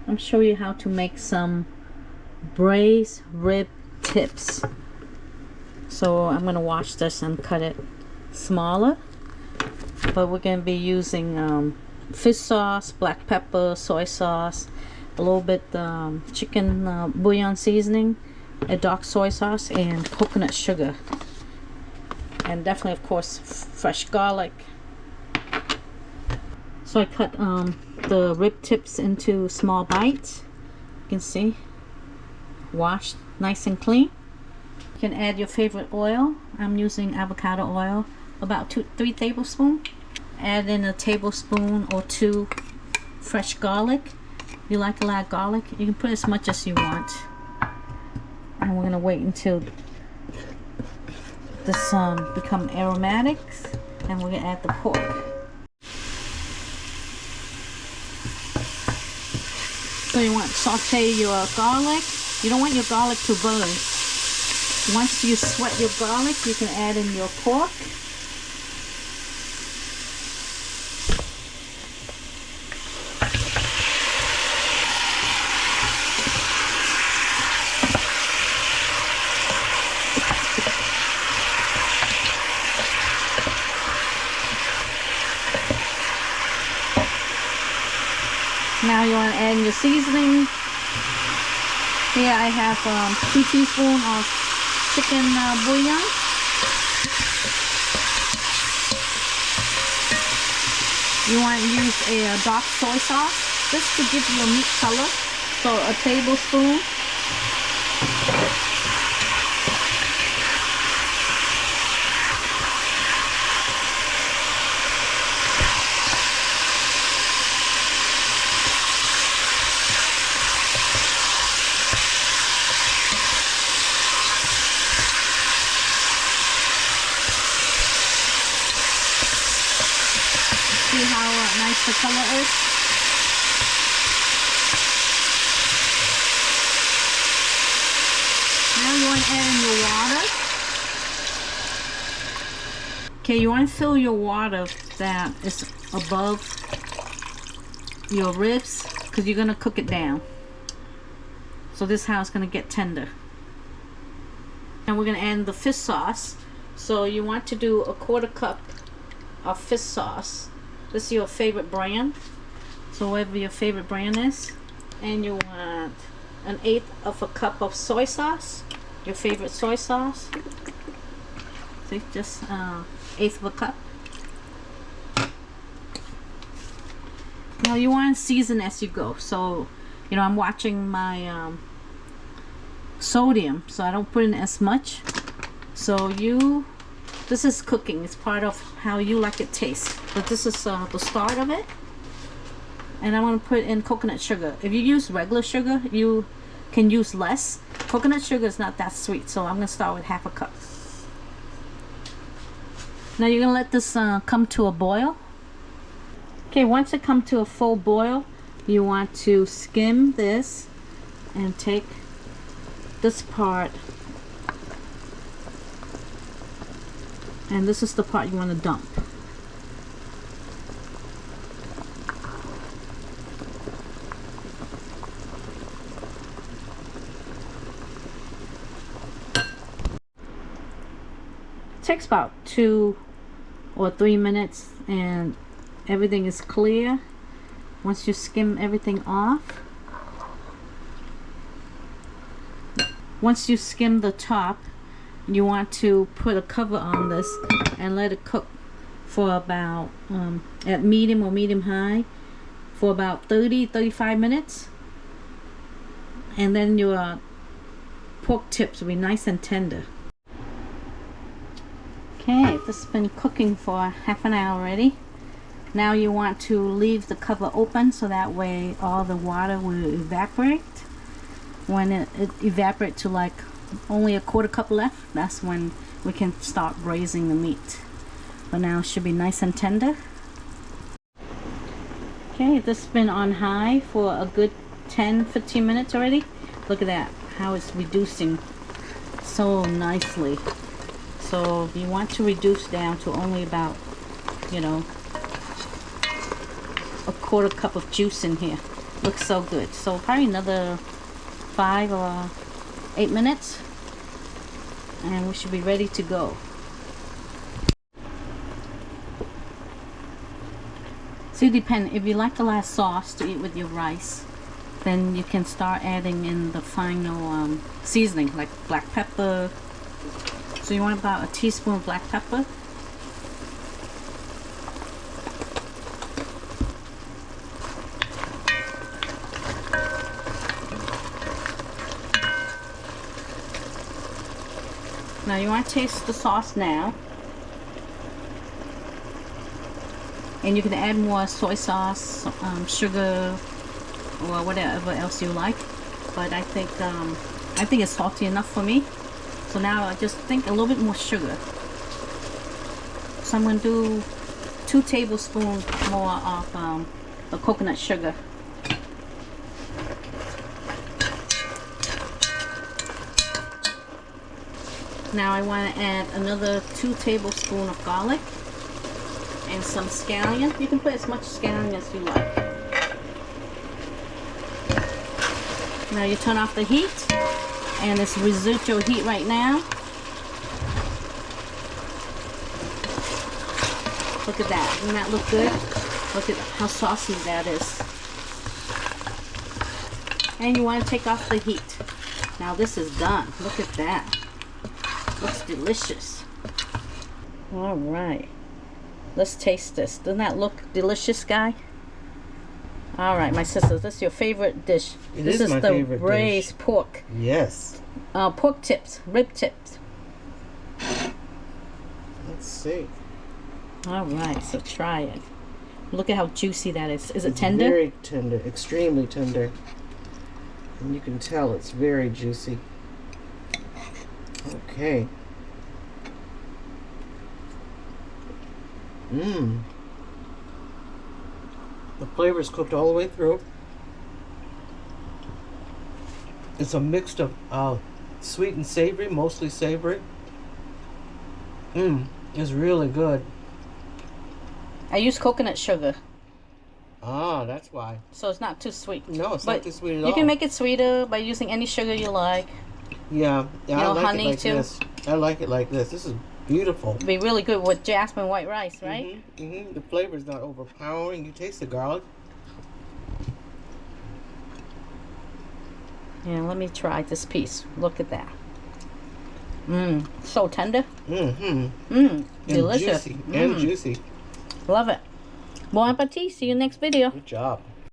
I'm show you how to make some braised rib tips. So I'm gonna wash this and cut it smaller, but we're gonna be using fish sauce, black pepper, soy sauce, a little bit chicken bouillon seasoning, a dark soy sauce, and coconut sugar, and definitely of course fresh garlic. So I cut the rib tips into small bites. You can see, washed nice and clean. You can add your favorite oil. I'm using avocado oil, about 3 tablespoons. Add in a tablespoon or 2 fresh garlic. You like a lot of garlic, you can put as much as you want. And we're gonna wait until this become aromatic, and we're gonna add the pork. So you want to saute your garlic. You don't want your garlic to burn. Once you sweat your garlic, you can add in your pork. Now you want to add in your seasoning. Here I have 2 teaspoons of chicken bouillon. You want to use a dark soy sauce just to give you a meat color. So a tablespoon. See how nice the color is? Now you want to add in your water. Okay, you want to fill your water that is above your ribs, because you're going to cook it down. So this is how it's going to get tender. And we're going to add in the fish sauce. So you want to do a 1/4 cup of fish sauce. This is your favorite brand, so whatever your favorite brand is. And you want 1/8 of a cup of soy sauce, your favorite soy sauce. See, just 1/8 of a cup. Now you want to season as you go. So you know, I'm watching my sodium, so I don't put in as much. So this is cooking. It's part of how you like it tastes. But this is the start of it. And I'm going to put in coconut sugar. If you use regular sugar, you can use less. Coconut sugar is not that sweet, so I'm going to start with 1/2 cup. Now you're going to let this come to a boil. Okay, once it comes to a full boil, you want to skim this and take this part. And this is the part you want to dump. It takes about 2 or 3 minutes and everything is clear. Once you skim everything off, once you skim the top, you want to put a cover on this and let it cook for about at medium or medium high for about 30-35 minutes, and then your pork tips will be nice and tender. Okay, this has been cooking for 1/2 hour already. Now you want to leave the cover open so that way all the water will evaporate. When it evaporates to like only a 1/4 cup left, that's when we can start braising the meat. But now it should be nice and tender. Okay, this has been on high for a good 10-15 minutes already. Look at that, how it's reducing so nicely. So you want to reduce down to only about, you know, a 1/4 cup of juice in here. Looks so good. So probably another 5 or 8 minutes and we should be ready to go. So it depends. If you like the last sauce to eat with your rice, then you can start adding in the final seasoning like black pepper. So you want about a teaspoon of black pepper. Now you want to taste the sauce now. And you can add more soy sauce, sugar, or whatever else you like. But I think it's salty enough for me. So now I just think a little bit more sugar. So I'm going to do 2 tablespoons more of the coconut sugar. Now I want to add another 2 tablespoons of garlic and some scallions. You can put as much scallion as you like. Now you turn off the heat, and it's residual heat right now. Look at that. Doesn't that look good? Look at how saucy that is. And you want to take off the heat. Now this is done. Look at that. Looks delicious. All right, let's taste this. Doesn't that look delicious, guy? All right, my sisters, this is your favorite dish. This is the braised pork. Yes. Pork tips, rib tips. Let's see. All right, so try it. Look at how juicy that is. Is it tender? Very tender, extremely tender. And you can tell it's very juicy. Okay. Mmm. The flavor is cooked all the way through. It's a mix of sweet and savory, mostly savory. Mmm. It's really good. I use coconut sugar. Ah, that's why. So it's not too sweet. No, it's not too sweet at all. You can make it sweeter by using any sugar you like. Yeah, I like honey it like too. this. I like it like this. This is beautiful. It'd be really good with jasmine white rice, right? The flavor is not overpowering. You taste the garlic. Yeah, let me try this piece. Look at that. Mmm, so tender. Delicious. Juicy. And juicy. Love it. Bon appetit. See you next video. Good job.